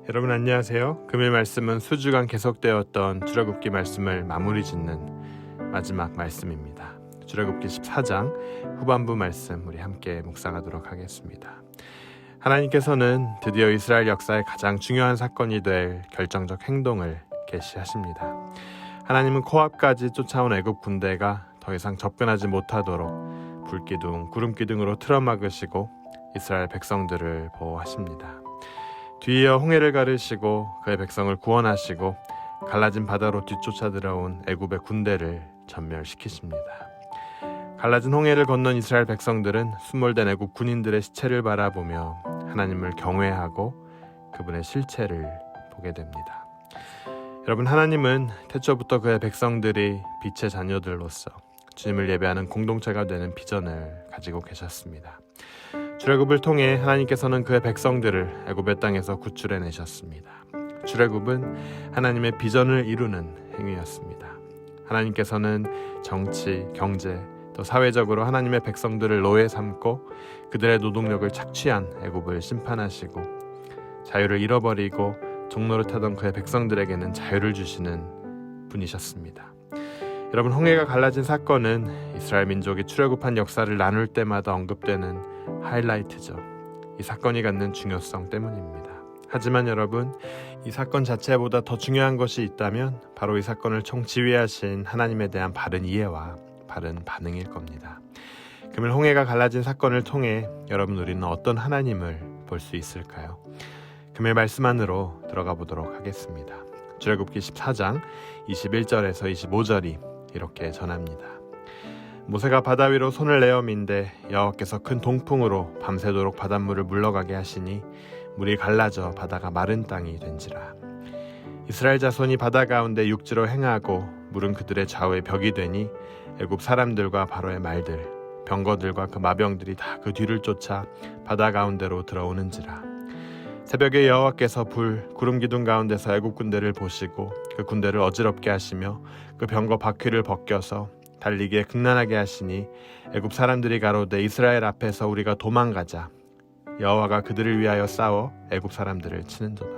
여러분 안녕하세요. 금요일 말씀은 수주간 계속되었던 출애굽기 말씀을 마무리 짓는 마지막 말씀입니다. 출애굽기 14장 후반부 말씀 우리 함께 묵상하도록 하겠습니다. 하나님께서는 드디어 이스라엘 역사의 가장 중요한 사건이 될 결정적 행동을 계시하십니다. 하나님은 코앞까지 쫓아온 애굽 군대가 더 이상 접근하지 못하도록 불기둥, 구름기둥으로 틀어막으시고 이스라엘 백성들을 보호하십니다. 뒤이어 홍해를 가르시고 그의 백성을 구원하시고 갈라진 바다로 뒤쫓아 들어온 애굽의 군대를 전멸시키십니다. 갈라진 홍해를 건넌 이스라엘 백성들은 수몰된 애굽 군인들의 시체를 바라보며 하나님을 경외하고 그분의 실체를 보게 됩니다. 여러분, 하나님은 태초부터 그의 백성들이 빛의 자녀들로서 주님을 예배하는 공동체가 되는 비전을 가지고 계셨습니다. 출애굽을 통해 하나님께서는 그의 백성들을 애굽의 땅에서 구출해내셨습니다. 출애굽은 하나님의 비전을 이루는 행위였습니다. 하나님께서는 정치, 경제, 또 사회적으로 하나님의 백성들을 노예 삼고 그들의 노동력을 착취한 애굽을 심판하시고 자유를 잃어버리고 종노릇하던 그의 백성들에게는 자유를 주시는 분이셨습니다. 여러분, 홍해가 갈라진 사건은 이스라엘 민족이 출애굽한 역사를 나눌 때마다 언급되는 하이라이트죠. 이 사건이 갖는 중요성 때문입니다. 하지만 여러분, 이 사건 자체보다 더 중요한 것이 있다면 바로 이 사건을 총지휘하신 하나님에 대한 바른 이해와 바른 반응일 겁니다. 금일 홍해가 갈라진 사건을 통해 여러분, 우리는 어떤 하나님을 볼 수 있을까요? 금일 말씀 안으로 들어가 보도록 하겠습니다. 출애굽기 14장 21절에서 25절이 이렇게 전합니다. 모세가 바다 위로 손을 내어 민데 여호와께서 큰 동풍으로 밤새도록 바닷물을 물러가게 하시니 물이 갈라져 바다가 마른 땅이 된지라. 이스라엘 자손이 바다 가운데 육지로 행하고 물은 그들의 좌우에 벽이 되니 애굽 사람들과 바로의 말들, 병거들과 그 마병들이 다 그 뒤를 쫓아 바다 가운데로 들어오는지라. 새벽에 여호와께서 불, 구름 기둥 가운데서 애굽 군대를 보시고 그 군대를 어지럽게 하시며 그 병거 바퀴를 벗겨서 달리기에 극난하게 하시니 애굽 사람들이 가로되 이스라엘 앞에서 우리가 도망가자. 여호와가 그들을 위하여 싸워 애굽 사람들을 치는도다.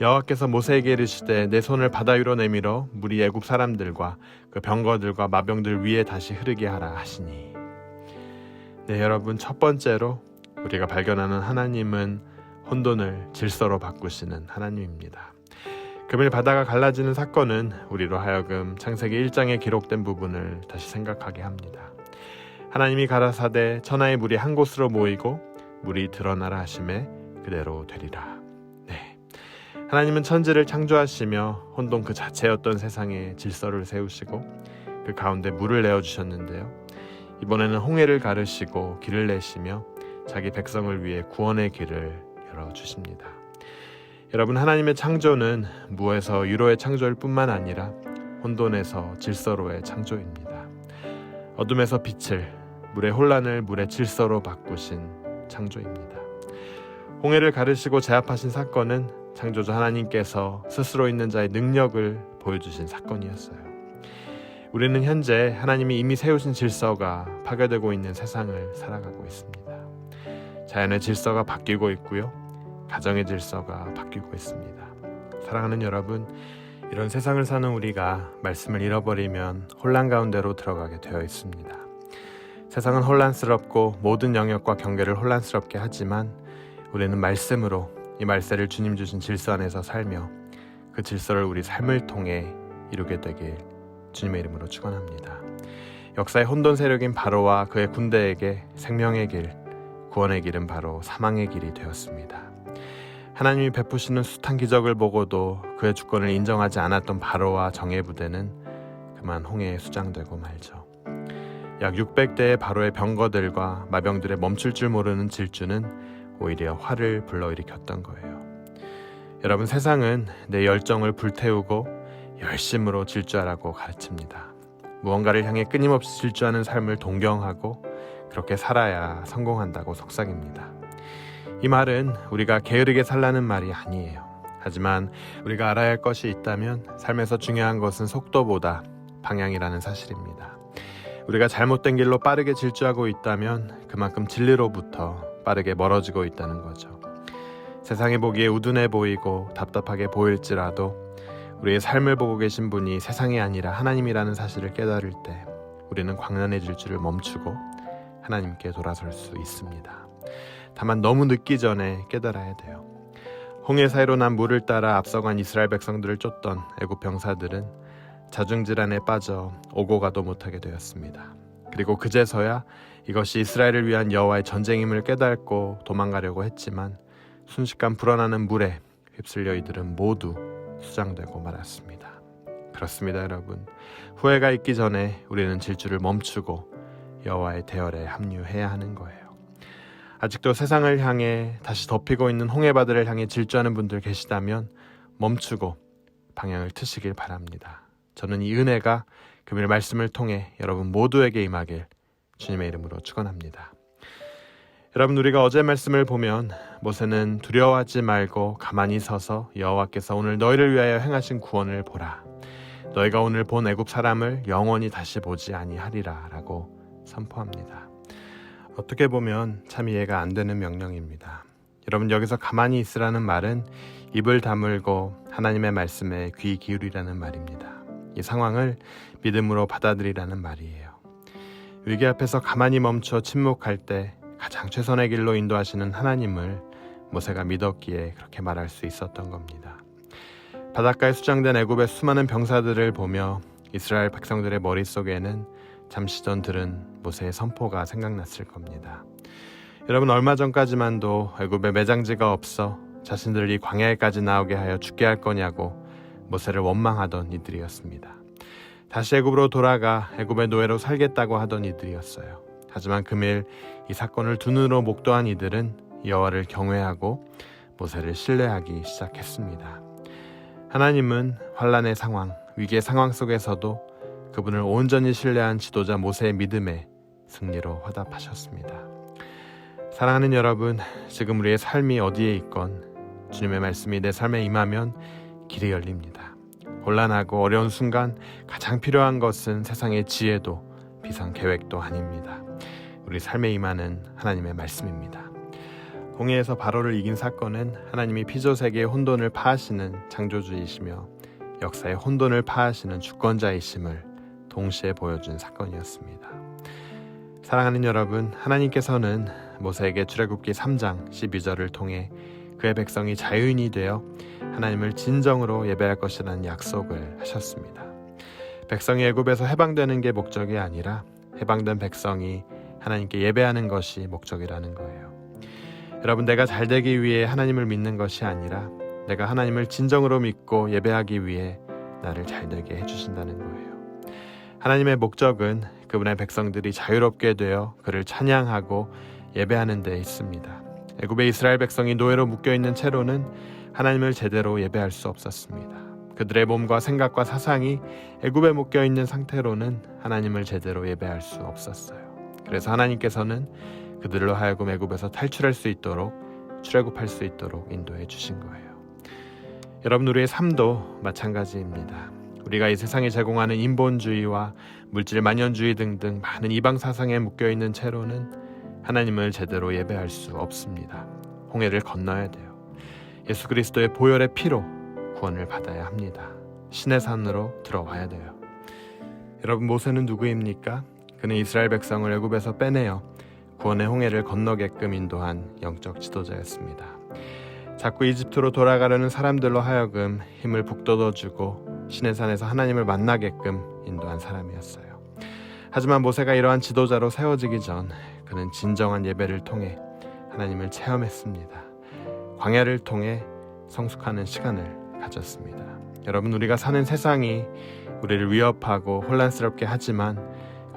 여호와께서 모세에게 이르시되 내 손을 바다 위로 내밀어 물이 애굽 사람들과 그 병거들과 마병들 위에 다시 흐르게 하라 하시니. 네, 여러분, 첫 번째로 우리가 발견하는 하나님은 혼돈을 질서로 바꾸시는 하나님입니다. 금일 바다가 갈라지는 사건은 우리로 하여금 창세기 1장에 기록된 부분을 다시 생각하게 합니다. 하나님이 가라사대 천하의 물이 한 곳으로 모이고 물이 드러나라 하심에 그대로 되리라. 네, 하나님은 천지를 창조하시며 혼돈 그 자체였던 세상에 질서를 세우시고 그 가운데 물을 내어주셨는데요. 이번에는 홍해를 가르시고 길을 내시며 자기 백성을 위해 구원의 길을 열어주십니다. 여러분, 하나님의 창조는 무에서 유로의 창조일 뿐만 아니라 혼돈에서 질서로의 창조입니다. 어둠에서 빛을, 물의 혼란을 물의 질서로 바꾸신 창조입니다. 홍해를 가르시고 제압하신 사건은 창조주 하나님께서 스스로 있는 자의 능력을 보여주신 사건이었어요. 우리는 현재 하나님이 이미 세우신 질서가 파괴되고 있는 세상을 살아가고 있습니다. 자연의 질서가 바뀌고 있고요. 가정의 질서가 바뀌고 있습니다. 사랑하는 여러분, 이런 세상을 사는 우리가 말씀을 잃어버리면 혼란 가운데로 들어가게 되어 있습니다. 세상은 혼란스럽고 모든 영역과 경계를 혼란스럽게 하지만 우리는 말씀으로 이 말세를 주님 주신 질서 안에서 살며 그 질서를 우리 삶을 통해 이루게 되길 주님의 이름으로 축원합니다. 역사의 혼돈 세력인 바로와 그의 군대에게 생명의 길, 구원의 길은 바로 사망의 길이 되었습니다. 하나님이 베푸시는 숱한 기적을 보고도 그의 주권을 인정하지 않았던 바로와 정예 부대는 그만 홍해에 수장되고 말죠. 약 600대의 바로의 병거들과 마병들의 멈출 줄 모르는 질주는 오히려 화를 불러일으켰던 거예요. 여러분, 세상은 내 열정을 불태우고 열심으로 질주하라고 가르칩니다. 무언가를 향해 끊임없이 질주하는 삶을 동경하고 그렇게 살아야 성공한다고 속삭입니다. 이 말은 우리가 게으르게 살라는 말이 아니에요. 하지만 우리가 알아야 할 것이 있다면 삶에서 중요한 것은 속도보다 방향이라는 사실입니다. 우리가 잘못된 길로 빠르게 질주하고 있다면 그만큼 진리로부터 빠르게 멀어지고 있다는 거죠. 세상에 보기에 우둔해 보이고 답답하게 보일지라도 우리의 삶을 보고 계신 분이 세상이 아니라 하나님이라는 사실을 깨달을 때 우리는 광란의 질주를 멈추고 하나님께 돌아설 수 있습니다. 다만 너무 늦기 전에 깨달아야 돼요. 홍해 사이로 난 물을 따라 앞서간 이스라엘 백성들을 쫓던 애굽 병사들은 자중질환에 빠져 오고 가도 못하게 되었습니다. 그리고 그제서야 이것이 이스라엘을 위한 여호와의 전쟁임을 깨닫고 도망가려고 했지만 순식간 불어나는 물에 휩쓸려 이들은 모두 수장되고 말았습니다. 그렇습니다, 여러분. 후회가 있기 전에 우리는 질주를 멈추고 여호와의 대열에 합류해야 하는 거예요. 아직도 세상을 향해 다시 덮이고 있는 홍해바다를 향해 질주하는 분들 계시다면 멈추고 방향을 트시길 바랍니다. 저는 이 은혜가 금요일 말씀을 통해 여러분 모두에게 임하길 주님의 이름으로 축원합니다. 여러분, 우리가 어제 말씀을 보면 모세는 두려워하지 말고 가만히 서서 여호와께서 오늘 너희를 위하여 행하신 구원을 보라. 너희가 오늘 본 애굽 사람을 영원히 다시 보지 아니하리라 라고 선포합니다. 어떻게 보면 참 이해가 안 되는 명령입니다. 여러분, 여기서 가만히 있으라는 말은 입을 다물고 하나님의 말씀에 귀 기울이라는 말입니다. 이 상황을 믿음으로 받아들이라는 말이에요. 위기 앞에서 가만히 멈춰 침묵할 때 가장 최선의 길로 인도하시는 하나님을 모세가 믿었기에 그렇게 말할 수 있었던 겁니다. 바닷가에 수장된 애굽의 수많은 병사들을 보며 이스라엘 백성들의 머릿속에는 잠시 전 들은 모세의 선포가 생각났을 겁니다. 여러분, 얼마 전까지만도 애굽에 매장지가 없어 자신들이 광야에까지 나오게 하여 죽게 할 거냐고 모세를 원망하던 이들이었습니다. 다시 애굽으로 돌아가 애굽의 노예로 살겠다고 하던 이들이었어요. 하지만 금일 이 사건을 두 눈으로 목도한 이들은 여호와를 경외하고 모세를 신뢰하기 시작했습니다. 하나님은 환난의 상황, 위기의 상황 속에서도 그분을 온전히 신뢰한 지도자 모세의 믿음에 승리로 화답하셨습니다. 사랑하는 여러분, 지금 우리의 삶이 어디에 있건 주님의 말씀이 내 삶에 임하면 길이 열립니다. 곤란하고 어려운 순간 가장 필요한 것은 세상의 지혜도 비상 계획도 아닙니다. 우리 삶에 임하는 하나님의 말씀입니다. 홍해에서 바로를 이긴 사건은 하나님이 피조세계의 혼돈을 파하시는 창조주이시며 역사의 혼돈을 파하시는 주권자이심을 동시에 보여준 사건이었습니다. 사랑하는 여러분, 하나님께서는 모세에게 출애굽기 3장 12절을 통해 그의 백성이 자유인이 되어 하나님을 진정으로 예배할 것이라는 약속을 하셨습니다. 백성이 애굽에서 해방되는 게 목적이 아니라 해방된 백성이 하나님께 예배하는 것이 목적이라는 거예요. 여러분, 내가 잘 되기 위해 하나님을 믿는 것이 아니라 내가 하나님을 진정으로 믿고 예배하기 위해 나를 잘 되게 해주신다는 거예요. 하나님의 목적은 그분의 백성들이 자유롭게 되어 그를 찬양하고 예배하는 데 있습니다. 애굽의 이스라엘 백성이 노예로 묶여있는 채로는 하나님을 제대로 예배할 수 없었습니다. 그들의 몸과 생각과 사상이 애굽에 묶여있는 상태로는 하나님을 제대로 예배할 수 없었어요. 그래서 하나님께서는 그들로 하여금 애굽에서 탈출할 수 있도록 출애굽할 수 있도록 인도해 주신 거예요. 여러분, 우리의 삶도 마찬가지입니다. 우리가 이 세상에 제공하는 인본주의와 물질 만연주의 등등 많은 이방 사상에 묶여있는 채로는 하나님을 제대로 예배할 수 없습니다. 홍해를 건너야 돼요. 예수 그리스도의 보혈의 피로 구원을 받아야 합니다. 신의 산으로 들어와야 돼요. 여러분, 모세는 누구입니까? 그는 이스라엘 백성을 애굽에서 빼내어 구원의 홍해를 건너게끔 인도한 영적 지도자였습니다. 자꾸 이집트로 돌아가려는 사람들로 하여금 힘을 북돋워주고 신의 산에서 하나님을 만나게끔 인도한 사람이었어요. 하지만 모세가 이러한 지도자로 세워지기 전 그는 진정한 예배를 통해 하나님을 체험했습니다. 광야를 통해 성숙하는 시간을 가졌습니다. 여러분, 우리가 사는 세상이 우리를 위협하고 혼란스럽게 하지만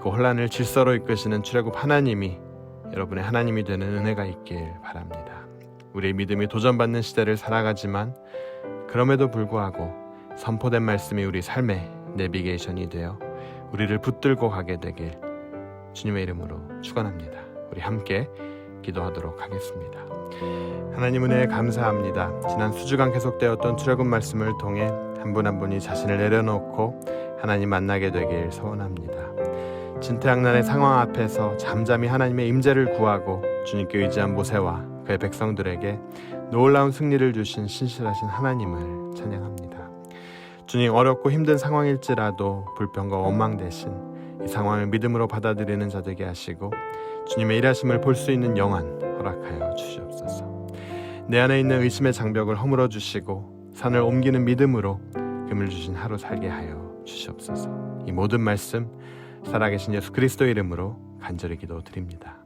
그 혼란을 질서로 이끄시는 출애굽 하나님이 여러분의 하나님이 되는 은혜가 있길 바랍니다. 우리의 믿음이 도전받는 시대를 살아가지만 그럼에도 불구하고 선포된 말씀이 우리 삶의 내비게이션이 되어 우리를 붙들고 가게 되길 주님의 이름으로 축원합니다. 우리 함께 기도하도록 하겠습니다. 하나님 은혜에 감사합니다. 지난 수주간 계속되었던 출애굽 말씀을 통해 한 분 한 분이 자신을 내려놓고 하나님 만나게 되길 소원합니다. 진퇴양난의 상황 앞에서 잠잠히 하나님의 임재를 구하고 주님께 의지한 모세와 그의 백성들에게 놀라운 승리를 주신 신실하신 하나님을 찬양합니다. 주님, 어렵고 힘든 상황일지라도 불평과 원망 대신 이 상황을 믿음으로 받아들이는 자 되게 하시고 주님의 일하심을 볼 수 있는 영안 허락하여 주시옵소서. 내 안에 있는 의심의 장벽을 허물어 주시고 산을 옮기는 믿음으로 금을 주신 하루 살게 하여 주시옵소서. 이 모든 말씀 살아계신 예수 그리스도의 이름으로 간절히 기도드립니다.